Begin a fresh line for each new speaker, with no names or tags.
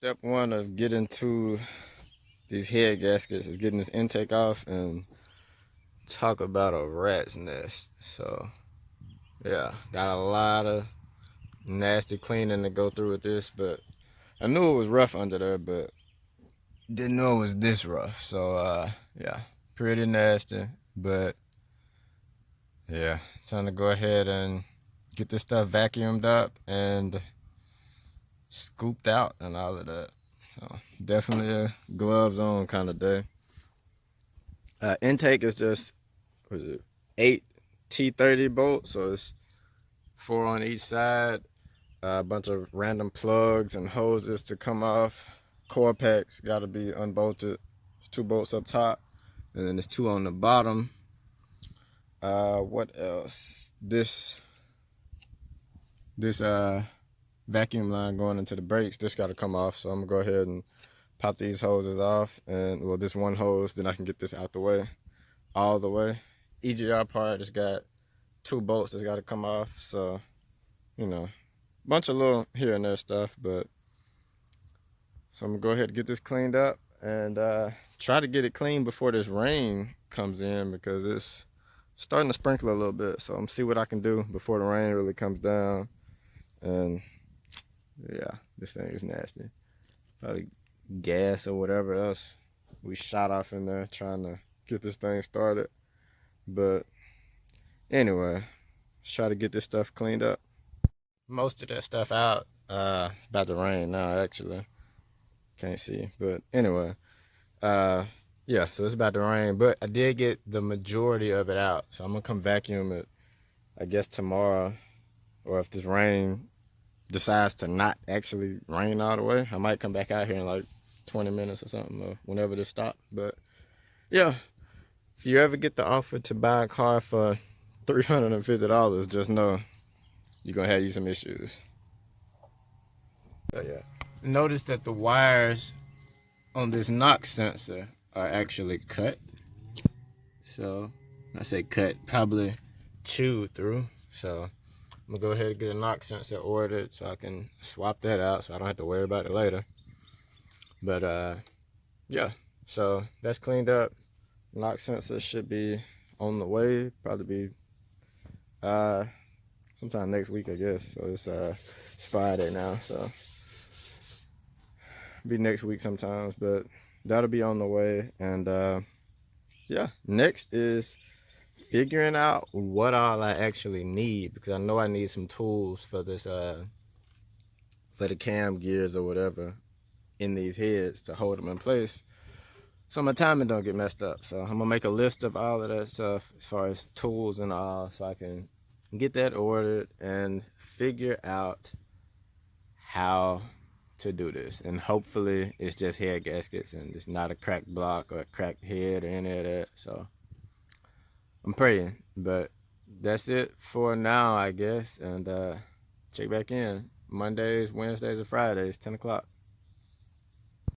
Step one of getting to these head gaskets is getting this intake off, and talk about a rat's nest. So yeah, got a lot of nasty cleaning to go through with this, but I knew it was rough under there, but didn't know it was this rough. So yeah, pretty nasty, but yeah, time to go ahead and get this stuff vacuumed up and scooped out and all of that. So definitely a gloves on kind of day. Intake is just, what is it, 8 T30 bolts, so it's 4 on each side. A bunch of random plugs and hoses to come off. Core packs got to be unbolted. There's 2 bolts up top, and then there's 2 on the bottom. What else? This vacuum line going into the brakes, this got to come off. So I'm gonna go ahead and pop these hoses off, and well, this one hose, then I can get this out the way, all the way. EGR part has got 2 bolts that's got to come off. So you know, bunch of little here and there stuff, but so I'm gonna go ahead and get this cleaned up and try to get it clean before this rain comes in, because it's starting to sprinkle a little bit. So I'm gonna see what I can do before the rain really comes down. And yeah, this thing is nasty. Probably gas or whatever else we shot off in there trying to get this thing started. But anyway, let's try to get this stuff cleaned up. Most of that stuff out. It's about to rain now, actually. Can't see, but anyway, yeah, so it's about to rain, but I did get the majority of it out, so I'm gonna come vacuum it, I guess tomorrow, or if this rain decides to not actually rain all the way, I might come back out here in like 20 minutes or something, or whenever this stops. But yeah, if you ever get the offer to buy a car for $350, just know you're gonna have you some issues. But yeah, notice that the wires on this knock sensor are actually cut. So I say cut, probably chewed through. So I'm gonna go ahead and get a knock sensor ordered so I can swap that out so I don't have to worry about it later. But yeah, so that's cleaned up. Knock sensor should be on the way, probably be sometime next week, I guess. So it's Friday now, so be next week sometimes, but that'll be on the way. And yeah, next is figuring out what all I actually need, because I know I need some tools for this for the cam gears or whatever in these heads to hold them in place so my timing don't get messed up. So I'm gonna make a list of all of that stuff as far as tools and all, so I can get that ordered and figure out how to do this. And hopefully it's just head gaskets and it's not a cracked block or a cracked head or any of that. So I'm praying, but that's it for now, I guess. And check back in Mondays, Wednesdays, and Fridays, 10 o'clock.